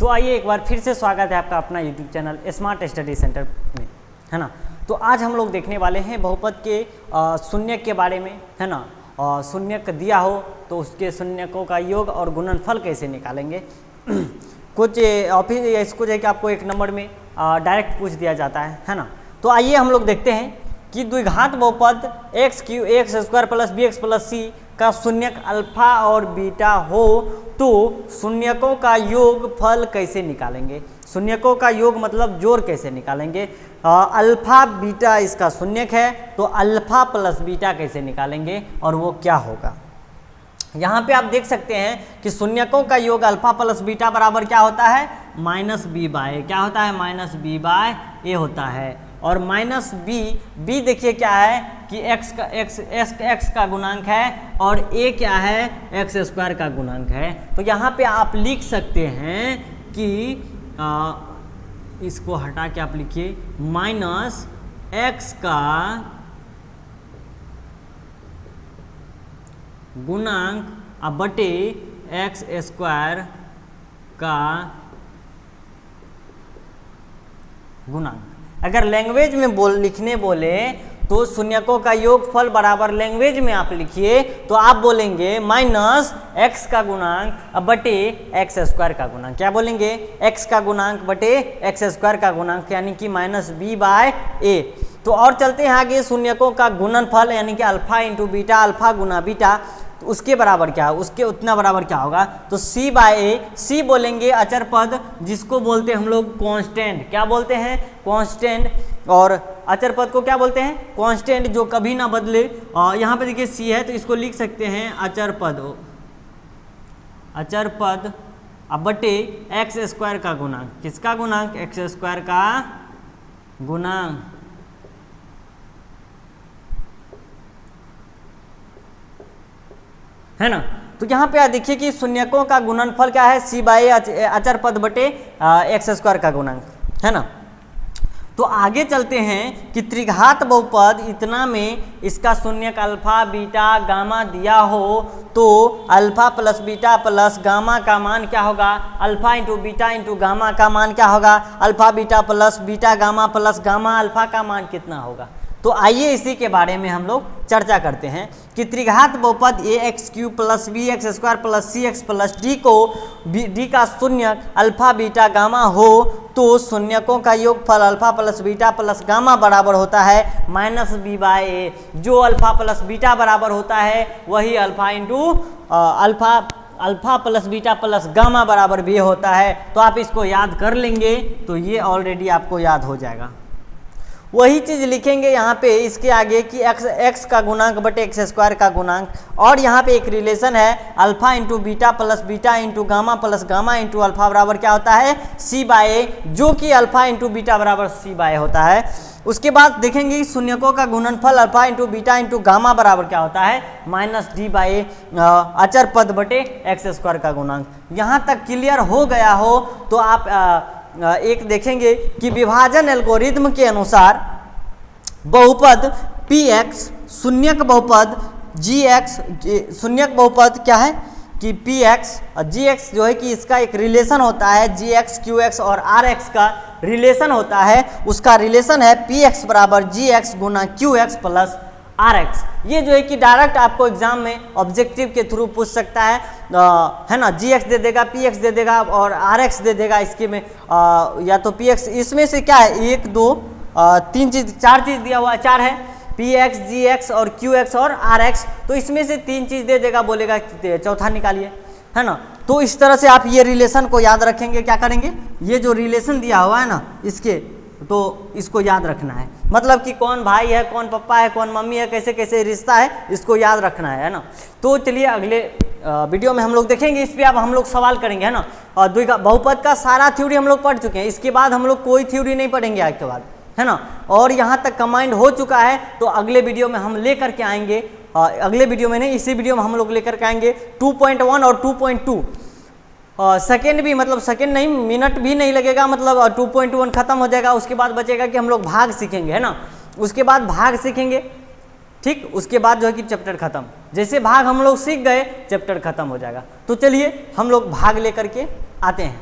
तो आइए एक बार फिर से स्वागत है आपका अपना YouTube channel smart study centre में, है ना। तो आज हम लोग देखने वाले हैं बहुपद के शून्यक के बारे में, है ना। शून्यक दिया हो तो उसके शून्यकों का योग और गुणनफल कैसे निकालेंगे। कुछ ऑफिस इसको जो है कि आपको एक नंबर में डायरेक्ट पूछ दिया जाता है ना। तो आइए हम लोग देखते हैं कि द्विघात बहुपद x³ x² plus bx plus c का शून्यक अल्फा और बीटा हो तो शून्यकों का योग फल कैसे निकालेंगे। शून्यकों का योग मतलब जोड़ कैसे निकालेंगे। अल्फा बीटा इसका शून्यक है तो अल्फा प्लस बीटा कैसे निकालेंगे और वो क्या होगा। यहाँ पे आप देख सकते हैं कि शून्यकों का योग अल्फा प्लस बीटा बराबर क्या होता है, माइनस बी बाय, क्या होता है, माइनस बी बाय ए होता है। और माइनस बी देखिए क्या है कि x का गुणांक है और a क्या है, x² का गुणांक है। तो यहाँ पे आप लिख सकते हैं कि इसको हटा के आप लिखिए माइनस x का गुणांक अब बटे x² का गुणांक। अगर लैंग्वेज में लिखने बोले तो शून्यकों का योगफल बराबर लैंग्वेज में आप लिखिए तो आप बोलेंगे माइनस x का गुणांक बटे x² का गुणांक। क्या बोलेंगे, x का गुणांक बटे x² का गुणांक यानी कि माइनस बी बाय ए। तो और चलते हैं आगे, शून्यकों का गुणनफल यानी कि अल्फा इंटू बीटा, अल्फा गुना बीटा, तो उसके बराबर क्या है, उसके उतना बराबर क्या होगा, तो c बाय ए। सी बोलेंगे अचर पद जिसको बोलते हैं हम लोग कांस्टेंट। क्या बोलते हैं, कांस्टेंट। और अचर पद को क्या बोलते हैं, कांस्टेंट जो कभी ना बदले। यहाँ पे देखिए c है तो इसको लिख सकते हैं अचर पद, अचर पद अब बटे x² का गुणांक। किसका गुणांक, x² का गुणांक, है ना। तो यहाँ पे देखिए कि शून्यकों का गुणनफल क्या है, c बाय अचर पद बटे x² का गुणांक, है ना। तो आगे चलते हैं कि त्रिघात बहुपद इतना में इसका शून्यक अल्फा बीटा गामा दिया हो तो alpha plus beta plus gamma का मान क्या होगा, alpha into beta into gamma का मान क्या होगा, alpha beta plus beta gamma plus gamma alpha का मान कितना होगा। तो आइए इसी के बारे में हम लोग चर्चा करते हैं कि त्रिघात बहुपद ax³ plus bx² plus cx plus d को d का शून्यक अल्फा बीटा गामा हो तो शून्यकों का योगफल alpha plus beta plus gamma बराबर होता है माइनस बी बाय ए। जो अल्फा प्लस बीटा बराबर होता है वही alpha into alpha plus beta plus gamma बराबर भी होता है। तो आप इसको याद कर लेंगे तो ये ऑलरेडी आपको याद हो जाएगा। वही चीज लिखेंगे यहाँ पे इसके आगे कि x का गुणांक बटे x² का गुणांक। और यहाँ पे एक रिलेशन है alpha into beta plus beta into gamma plus gamma into alpha बराबर क्या होता है, c बाय ए, जो कि अल्फा इंटू बीटा बराबर c बाय होता है। उसके बाद देखेंगे शून्यकों का गुणनफल alpha into beta into gamma बराबर क्या होता है, माइनस डी बाय ए अचर पद बटे x² का गुणांक। यहाँ तक क्लियर हो गया हो तो आप एक देखेंगे कि विभाजन एल्गोरिथम के अनुसार बहुपद px शून्यक बहुपद gx, शून्यक बहुपद क्या है कि px और gx जो है कि इसका एक रिलेशन होता है, gx qx और rx का रिलेशन होता है। उसका रिलेशन है px बराबर gx गुना qx प्लस rx। ये जो है कि डायरेक्ट आपको एग्जाम में ऑब्जेक्टिव के थ्रू पूछ सकता है ना। gx दे देगा, px दे देगा और rx दे देगा। इसके में या तो px, इसमें से क्या है 1 2 3 चीज, 4 चीज दिया हुआ है, 4 है px gx और qx और rx। तो इसमें से 3 चीज दे देगा, बोलेगा चौथा निकालिए, है ना। तो इस तरह से आप ये रिलेशन को याद रखेंगे। क्या करेंगे, ये जो रिलेशन दिया हुआ है ना इसके, तो इसको याद रखना है। मतलब कि कौन भाई है, कौन पापा है, कौन मम्मी है, कैसे कैसे रिश्ता है, इसको याद रखना है ना। तो चलिए अगले वीडियो में हम लोग देखेंगे, इस पे अब हम लोग सवाल करेंगे, है ना। और बहुपद का सारा थ्योरी हम लोग पढ़ चुके हैं, इसके बाद हम लोग कोई थ्योरी नहीं पढ़ेंगे आज के बाद, है ना। और यहाँ तक कंबाइंड हो चुका है तो अगले वीडियो में हम लेकर के आएंगे, अगले वीडियो में नहीं इसी वीडियो में हम लोग लेकर के आएंगे 2.1 और 2.2। सेकेंड भी, मतलब सेकेंड नहीं, मिनट भी नहीं लगेगा, मतलब 2.1 खत्म हो जाएगा। उसके बाद बचेगा कि हम लोग भाग सीखेंगे, है ना। उसके बाद भाग सीखेंगे, ठीक, उसके बाद जो है कि चैप्टर खत्म। जैसे भाग हम लोग सीख गए चैप्टर खत्म हो जाएगा। तो चलिए हम लोग भाग लेकर के आते हैं।